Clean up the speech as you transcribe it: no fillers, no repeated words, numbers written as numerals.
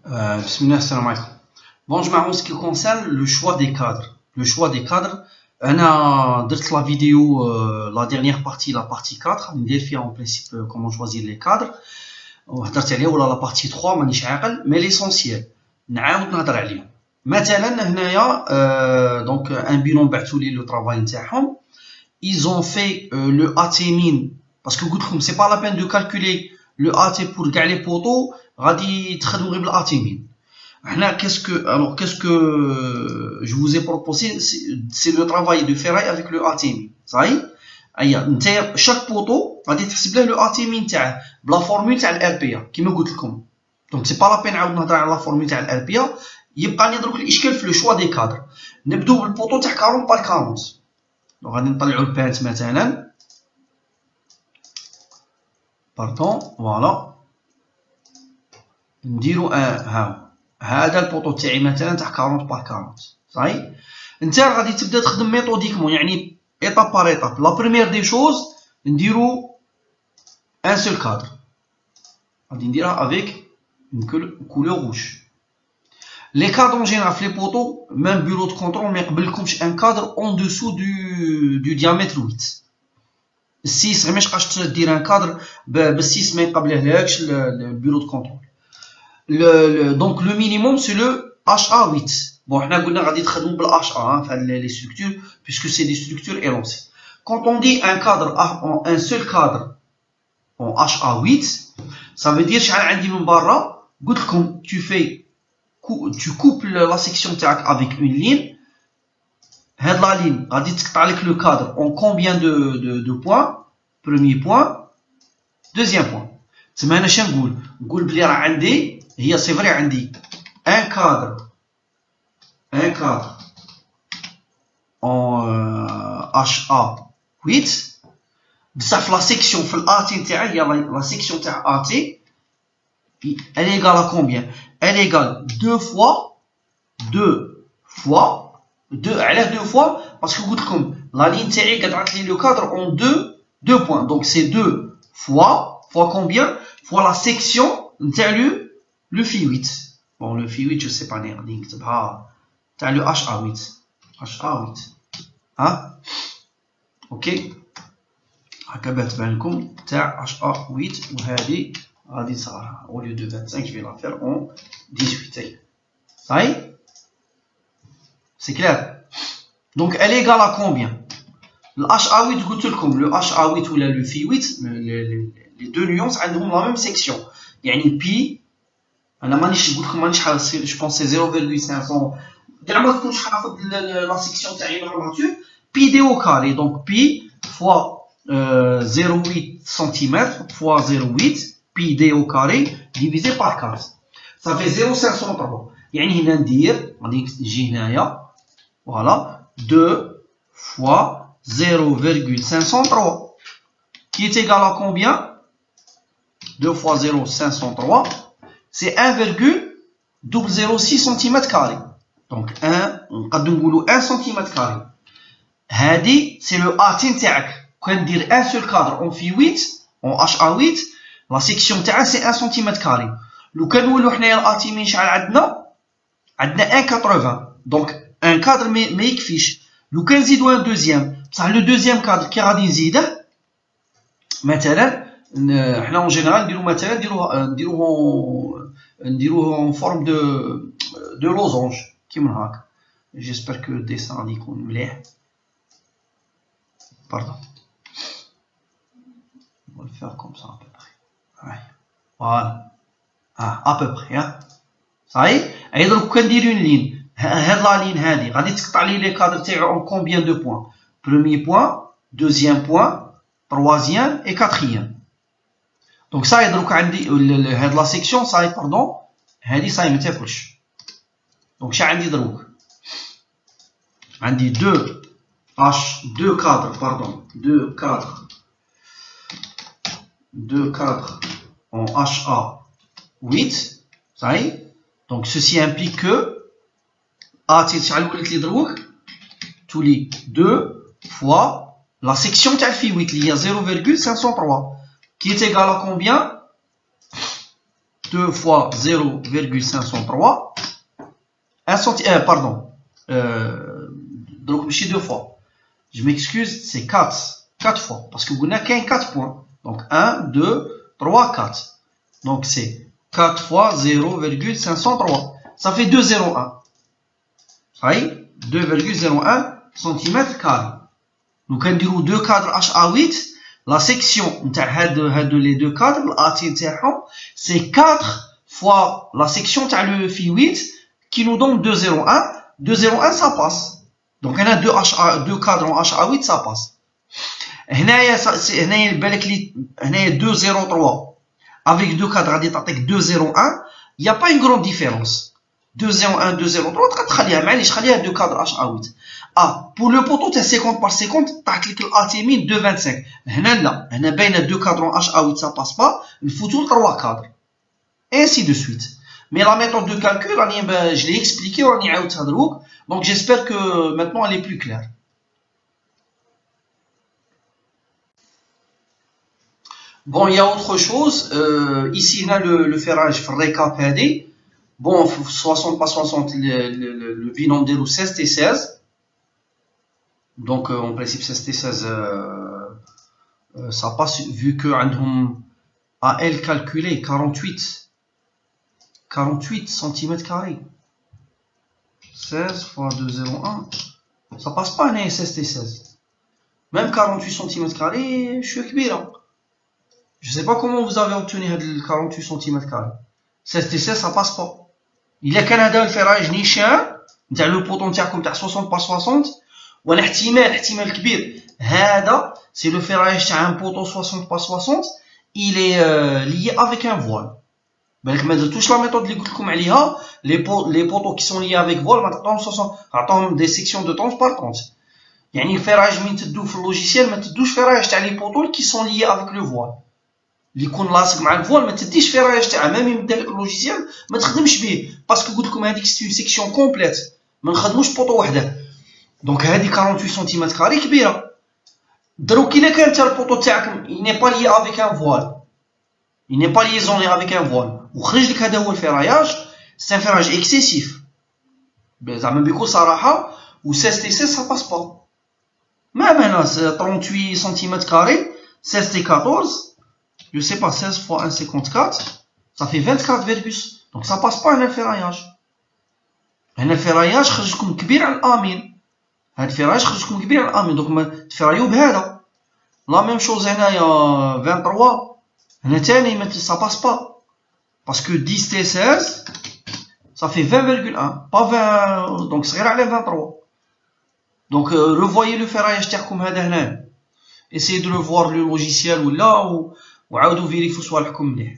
Bismillah, salam alaikum. Bon, je m'en ce qui concerne le choix des cadres. Le choix des cadres, on a dit la vidéo, la dernière partie, la partie 4, on a en principe comment choisir les cadres. وهضرت عليه ولا la partie 3 مانيش عاقل mais l'essentiel نعاود نهضر عليهم. مثلا هنايا donc un bilan بعثوا لي le travail نتاعهم. Ils ont fait le AT min parce que قلت لكم c'est pas la peine de calculer le AT pour كاع les poteaux غادي تخدموا غير بالAT min. هنا qu'est-ce que je vous ai proposé, c'est le travail de ferraille avec le AT min. صحيح ايا نتايا chaque poteau غادي تحسب له لو AT min تاعه بلا فورمول تاع الار بي كيما قلت لكم. دونك سي با لا بين نعاود نهضر على لا فورمول تاع الار بي. يبقى لي درك الاشكال في لو شوا دي كادر. نبداو بالبوطو تاع 40 بار 40. دونك غادي نطلعوا البانت مثلا باردون فوالا نديرو هذا البوطو تاعي مثلا تاع 40 بار 40 صحيح. انت غادي تبدا تخدم ميثوديكمون يعني étape par étape. La première des choses, نديرو un seul cadre. غادي نديرها avec une couleur rouge. Les cadres en général, les poteaux, même bureau de contrôle, ما يقبلكمش un cadre en dessous du diamètre 8. 6 ما يبقاش دير un cadre ب 6 ما يقبلهاش le bureau de contrôle. Donc le minimum c'est le HA8. Bon, on a dit que HA hein, les structures, puisque c'est des structures élancées. Quand on dit un cadre, un seul cadre en HA8, ça veut dire que tu coupes la section avec une ligne. La ligne, avec le cadre en combien de points? Premier point, deuxième point. C'est maintenant c'est vrai, on dit un cadre en HA8 بصح la section في l'AT تاعي هي la section تاع AT elle est égale à combien? Elle est égale 2 fois علاه 2 fois parce que قلت لكم la ligne تاعي قطعت لي le cadre en deux points donc c'est 2 fois combien? Fois la section نتاع le Phi8. Bon le Phi8 je sais pas غادي نكتبها تاع le HA8 ها اوكي هكا باه تبان لكم تاع HA8 وهذه غادي نصغرها au lieu de 25 je vais la faire en 18 صحيح. C'est clair. Donc elle est égale à combien? Le HA8 قلت لكم le HA8 ولا le Phi8 les deux nuances عندهم la même section يعني pi انا مانيش قلت لكم مانيش حافظ je pense c'est 0,500 كاع ما تكونش حافظ la section تاع une armature pi d au carré donc pi fois 0,8 cm fois 0,8 pi d au carré divisé par 4 ça fait 0,503 يعني هنا ندير غادي نجي هنايا voilà 2 fois 0,503 qui est égal à combien? 2 fois 0,503 c'est 1,006 cm carré. Donc 1 cm carré. هذه c'est le AT تاعك. كان ندير un seul cadre en Phi8 en HA8 la section تاعها c'est 1 cm carré. لو كان نولوا حنايا الAT min شحال عندنا 1,80 donc un cadre ما يكفيش. لو كان نزيدو un deuxième بصح le deuxième cadre كي غادي نزيده مثلا حنا en général نديرو مثلا نديروه en forme de losange كيما هاك. J'espère que le dessin غادي يكون مليح. Pardon. On va le faire comme ça à peu près. Ouais. Voilà. À peu près hein. صحيح. اي درك كان ندير une ligne. هاد la ligne هادي غادي تقطع لي لي كادر تاعو en combien de points? Premier point, deuxième point, troisième et quatrième. Donc ça يدرك عندي هاد لا سيكسيون صاي باردون هادي صاي ما تاكلش. دونك شحال عندي دروك؟ عندي deux cadres en HA8 صحيح. Donc ceci implique que AT شحال ولات لي دروك؟ تولي 2 fois la section تاع Phi8 اللي هي 0,503 qui est égal à combien? 2 fois 0,503 1 centimètre, pardon, donc je 2 fois, je m'excuse, c'est 4 fois, parce que vous n'avez qu'un 4 points, donc 1, 2, 3, 4, donc c'est 4 fois 0,503, ça fait 2,01, ça y est, 2,01 cm². Donc on dit 2 cadres HA8, la section les deux cadres, c'est 4 fois la section le phi 8 qui nous donne 2,01. 2,01 ça passe. Donc on a deux cadres en HA8, ça passe. Il y a 2,03 avec deux cadres avec 2,01, il n'y a pas une grande différence. 2,01, 2,03, deux cadres HA8. Ah, pour le poteau, tu as 50 par 50, tu as cliqué l'ATMI 2,25. Là, on a bien deux cadres en HA8, ça passe pas. Il faut tout 3 cadres. Et ainsi de suite. Mais la méthode de calcul, je l'ai expliqué, donc j'espère que maintenant elle est plus claire. Bon, il y a autre chose. Ici, on a le ferrage récap AD. Bon, 60 par 60, le bilan de 16 et 16. Donc, en principe, 16 et 16, ça passe, vu que à L calculé 48 cm². 16 fois 2,01. Ça passe pas, 16 et 16. Même 48 cm², je suis kbira. Je sais pas comment vous avez obtenu le 48 cm². 16 et 16, ça passe pas. Il y a Canada le ferrage نيشان نتاع لو بوطون تاعكم تاع 60 par 60 ولا احتمال كبير هذا c'est le ferrage تاع un poteau 60 par 60 il est lié avec un voile. بالك ما درتوش لا méthode اللي قلت لكم عليها les poteaux qui sont liés avec voile ما تعطيهم 60 تعطيهم des sections de 30 par 30. يعني الفراج من تدو في اللوجيسيال ما تدوش فراج تاع les poteaux qui sont liés avec le voile. اللي يكون لاصق مع الفوال ما تديش فراج تاعها ميم يبدا لك اللوجيسيال ما تخدمش به باسكو قلت لكم هذيك سي سيكسيون كومبليت ما نخدموش بوطو وحده. دونك هذه 48 cm² كبيره. دروك الا كان حتى البوطو تاعك ني با لي افيك ان فوال ني با ليزوني افيك ان فوال وخرج لك هذا هو الفراياج سي ان فراج اكسيسيف زعما بكل صراحه و 16 تي 16 سا باس با ميم هنا 38 cm². 16 تي 14, je sais pas, 16 fois 1,54, ça fait 24 virgus. Donc ça passe pas un ferraillage. Un ferraillage خرج لكم كبير على الامين. هاد الفراياج خرج لكم كبير على الامين دونك ما تفرايو بهذا. لا ميم شوز هنايا 23 هنا تاني ما ça passe pas. Parce que 10 t 16 ça fait 20,1 pas 20 donc صغير على 23. Donc revoyez le ferraillage تاعكم هذا هنا. Essayez de le voir le logiciel ou là ou وعاودوا فيريفيو صوالحكم مليح.